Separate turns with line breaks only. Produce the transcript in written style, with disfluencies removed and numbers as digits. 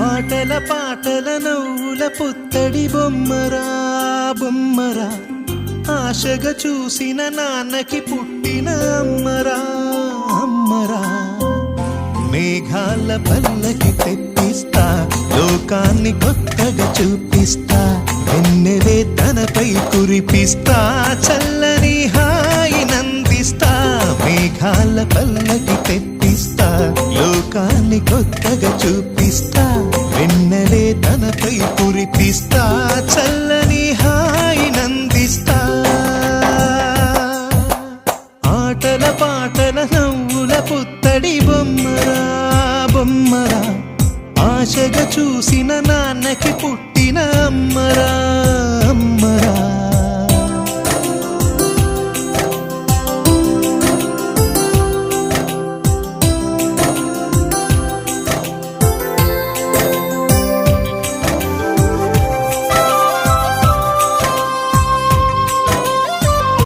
ఆటల పాటల నవ్వుల పుత్తడి బొమ్మరా బొమ్మరా, ఆశగా చూసిన నాన్నకి పుట్టిన అమ్మరా అమ్మరా. మేఘాల పల్లకి తెప్పిస్తా, లోకాన్ని కొత్తగా చూపిస్తా, వెన్నెలే తనపై కురిపిస్తా, చల్లని హాయి నందిస్తా. మేఘాల పల్లకి తెప్పిస్తా, లోకాన్ని కొత్తగా చూపిస్తా, వెన్నెలే తనపై కురిపిస్తా, చల్లని హాయి నందిస్తా. ఆటల పాటల నవ్వుల పుత్తడి బొమ్మరా బొమ్మరా, ఆశగా చూసిన నాన్నకి పుట్టిన అమ్మరా అమ్మరా.